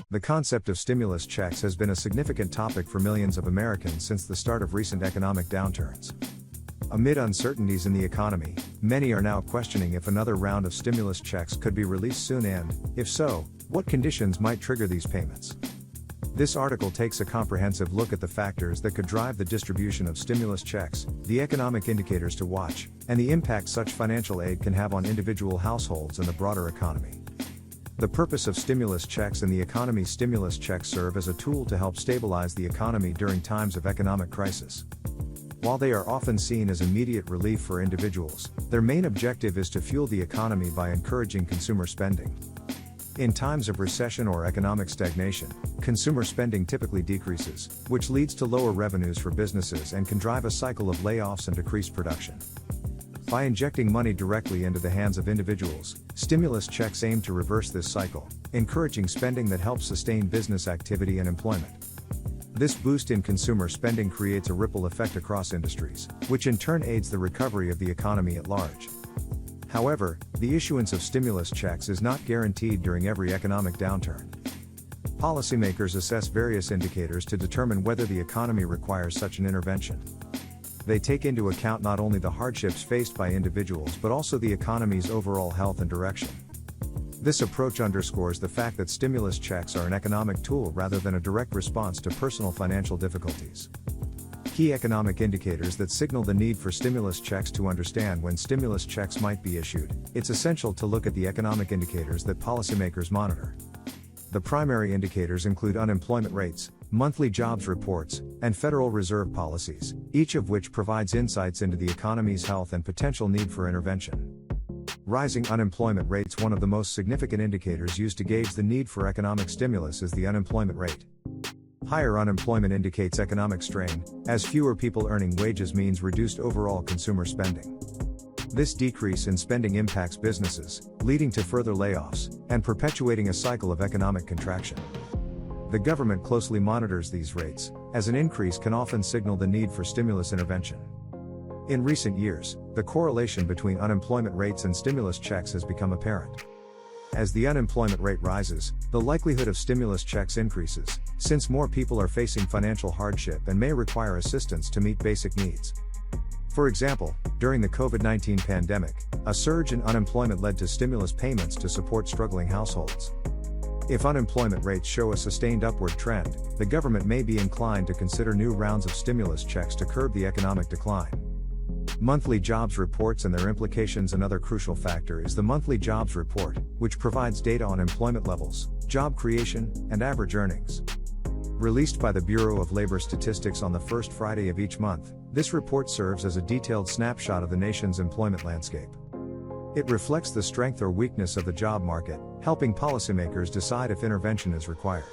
The concept of stimulus checks has been a significant topic for millions of Americans since the start of recent economic downturns. Amid uncertainties in the economy, many are now questioning if another round of stimulus checks could be released soon and, if so, what conditions might trigger these payments. This article takes a comprehensive look at the factors that could drive the distribution of stimulus checks, the economic indicators to watch, and the impact such financial aid can have on individual households and the broader economy. The purpose of stimulus checks and the economy. Stimulus checks serve as a tool to help stabilize the economy during times of economic crisis. While they are often seen as immediate relief for individuals, their main objective is to fuel the economy by encouraging consumer spending. In times of recession or economic stagnation, consumer spending typically decreases, which leads to lower revenues for businesses and can drive a cycle of layoffs and decreased production. By injecting money directly into the hands of individuals, stimulus checks aim to reverse this cycle, encouraging spending that helps sustain business activity and employment. This boost in consumer spending creates a ripple effect across industries, which in turn aids the recovery of the economy at large. However, the issuance of stimulus checks is not guaranteed during every economic downturn. Policymakers assess various indicators to determine whether the economy requires such an intervention. They take into account not only the hardships faced by individuals but also the economy's overall health and direction. This approach underscores the fact that stimulus checks are an economic tool rather than a direct response to personal financial difficulties. Key economic indicators that signal the need for stimulus checks. To understand when stimulus checks might be issued, it's essential to look at the economic indicators that policymakers monitor. The primary indicators include unemployment rates, monthly jobs reports, and Federal Reserve policies, each of which provides insights into the economy's health and potential need for intervention. Rising unemployment rates. One of the most significant indicators used to gauge the need for economic stimulus is the unemployment rate. Higher unemployment indicates economic strain, as fewer people earning wages means reduced overall consumer spending. This decrease in spending impacts businesses, leading to further layoffs, and perpetuating a cycle of economic contraction. The government closely monitors these rates, as an increase can often signal the need for stimulus intervention. In recent years, the correlation between unemployment rates and stimulus checks has become apparent. As the unemployment rate rises, the likelihood of stimulus checks increases, since more people are facing financial hardship and may require assistance to meet basic needs. For example, during the COVID-19 pandemic, a surge in unemployment led to stimulus payments to support struggling households. If unemployment rates show a sustained upward trend, the government may be inclined to consider new rounds of stimulus checks to curb the economic decline. Monthly jobs reports and their implications. Another crucial factor is the monthly jobs report, which provides data on employment levels, job creation, and average earnings. Released by the Bureau of Labor Statistics on the first Friday of each month, this report serves as a detailed snapshot of the nation's employment landscape. It reflects the strength or weakness of the job market, helping policymakers decide if intervention is required.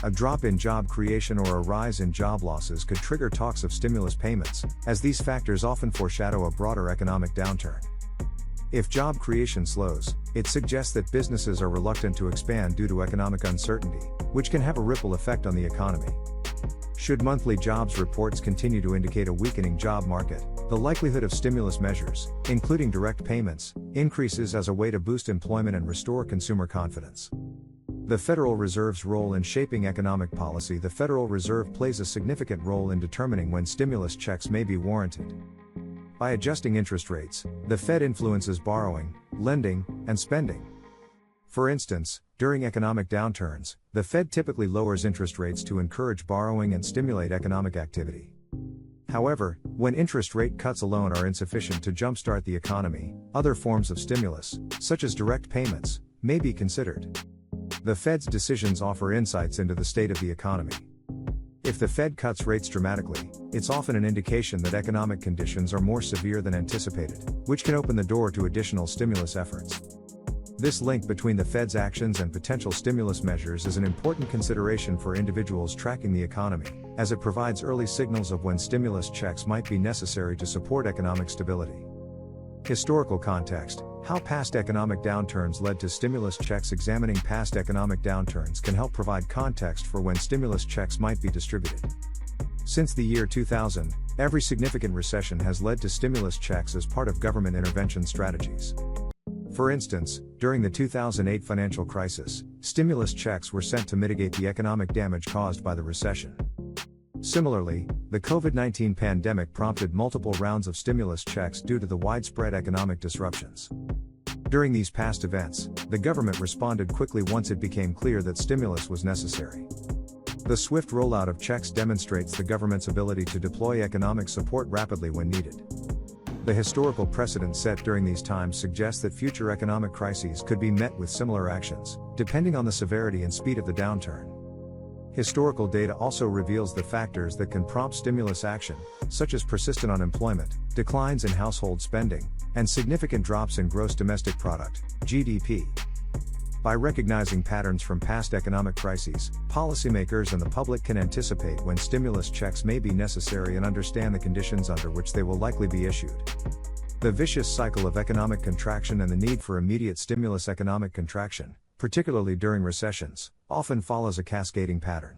A drop in job creation or a rise in job losses could trigger talks of stimulus payments, as these factors often foreshadow a broader economic downturn. If job creation slows, it suggests that businesses are reluctant to expand due to economic uncertainty, which can have a ripple effect on the economy. Should monthly jobs reports continue to indicate a weakening job market, the likelihood of stimulus measures, including direct payments, increases as a way to boost employment and restore consumer confidence. The Federal Reserve's role in shaping economic policy. The Federal Reserve plays a significant role in determining when stimulus checks may be warranted. By adjusting interest rates, the Fed influences borrowing, lending, and spending. For instance, during economic downturns, the Fed typically lowers interest rates to encourage borrowing and stimulate economic activity. However, when interest rate cuts alone are insufficient to jumpstart the economy, other forms of stimulus, such as direct payments, may be considered. The Fed's decisions offer insights into the state of the economy. If the Fed cuts rates dramatically, it's often an indication that economic conditions are more severe than anticipated, which can open the door to additional stimulus efforts. This link between the Fed's actions and potential stimulus measures is an important consideration for individuals tracking the economy, as it provides early signals of when stimulus checks might be necessary to support economic stability. Historical context: how past economic downturns led to stimulus checks. Examining past economic downturns can help provide context for when stimulus checks might be distributed. Since the year 2000, every significant recession has led to stimulus checks as part of government intervention strategies. For instance, during the 2008 financial crisis, stimulus checks were sent to mitigate the economic damage caused by the recession. Similarly, the COVID-19 pandemic prompted multiple rounds of stimulus checks due to the widespread economic disruptions. During these past events, the government responded quickly once it became clear that stimulus was necessary. The swift rollout of checks demonstrates the government's ability to deploy economic support rapidly when needed. The historical precedent set during these times suggests that future economic crises could be met with similar actions, depending on the severity and speed of the downturn. Historical data also reveals the factors that can prompt stimulus action, such as persistent unemployment, declines in household spending, and significant drops in gross domestic product, GDP. By recognizing patterns from past economic crises, policymakers and the public can anticipate when stimulus checks may be necessary and understand the conditions under which they will likely be issued. The vicious cycle of economic contraction and the need for immediate stimulus. Economic contraction, particularly during recessions, often follows a cascading pattern.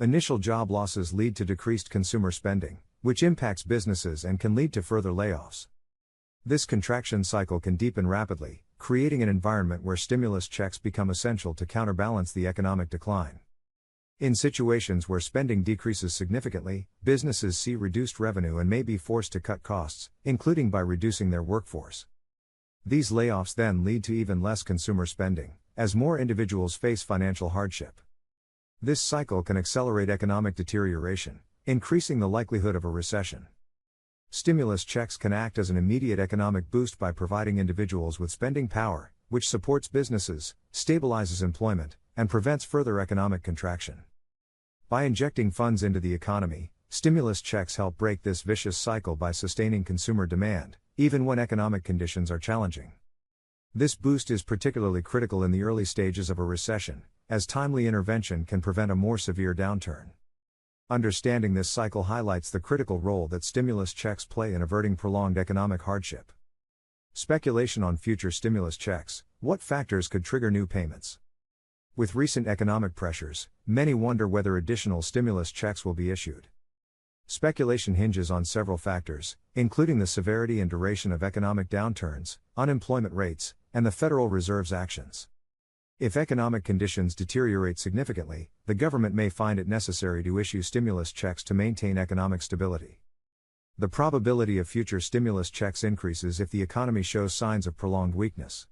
Initial job losses lead to decreased consumer spending, which impacts businesses and can lead to further layoffs. This contraction cycle can deepen rapidly, creating an environment where stimulus checks become essential to counterbalance the economic decline. In situations where spending decreases significantly, businesses see reduced revenue and may be forced to cut costs, including by reducing their workforce. These layoffs then lead to even less consumer spending, as more individuals face financial hardship. This cycle can accelerate economic deterioration, increasing the likelihood of a recession. Stimulus checks can act as an immediate economic boost by providing individuals with spending power, which supports businesses, stabilizes employment, and prevents further economic contraction. By injecting funds into the economy, stimulus checks help break this vicious cycle by sustaining consumer demand, even when economic conditions are challenging. This boost is particularly critical in the early stages of a recession, as timely intervention can prevent a more severe downturn. Understanding this cycle highlights the critical role that stimulus checks play in averting prolonged economic hardship. Speculation on future stimulus checks: what factors could trigger new payments? With recent economic pressures, many wonder whether additional stimulus checks will be issued. Speculation hinges on several factors, including the severity and duration of economic downturns, unemployment rates, and the Federal Reserve's actions. If economic conditions deteriorate significantly, the government may find it necessary to issue stimulus checks to maintain economic stability. The probability of future stimulus checks increases if the economy shows signs of prolonged weakness.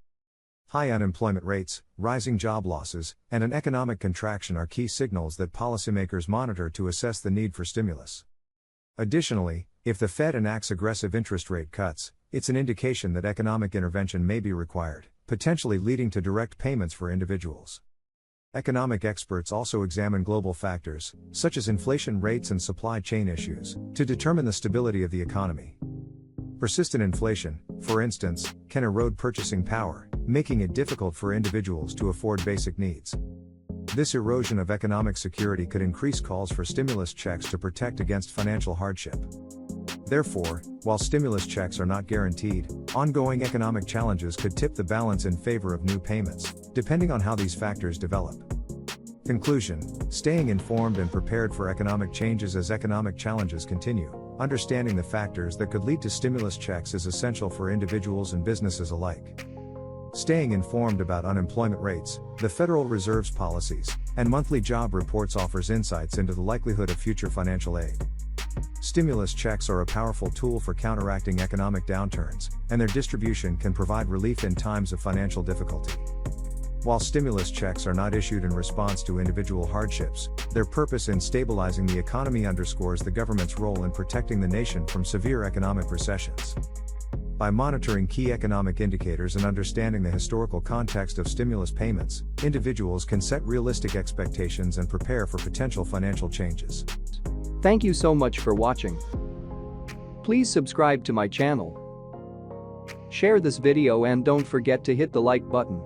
High unemployment rates, rising job losses, and an economic contraction are key signals that policymakers monitor to assess the need for stimulus. Additionally, if the Fed enacts aggressive interest rate cuts, it's an indication that economic intervention may be required, potentially leading to direct payments for individuals. Economic experts also examine global factors, such as inflation rates and supply chain issues, to determine the stability of the economy. Persistent inflation, for instance, can erode purchasing power, making it difficult for individuals to afford basic needs. This erosion of economic security could increase calls for stimulus checks to protect against financial hardship. Therefore, while stimulus checks are not guaranteed, ongoing economic challenges could tip the balance in favor of new payments, depending on how these factors develop. Conclusion: staying informed and prepared for economic changes as economic challenges continue. Understanding the factors that could lead to stimulus checks is essential for individuals and businesses alike. Staying informed about unemployment rates, the Federal Reserve's policies, and monthly job reports offers insights into the likelihood of future financial aid. Stimulus checks are a powerful tool for counteracting economic downturns, and their distribution can provide relief in times of financial difficulty. While stimulus checks are not issued in response to individual hardships, their purpose in stabilizing the economy underscores the government's role in protecting the nation from severe economic recessions. By monitoring key economic indicators and understanding the historical context of stimulus payments, individuals can set realistic expectations and prepare for potential financial changes. Thank you so much for watching. Please subscribe to my channel. Share this video and don't forget to hit the like button.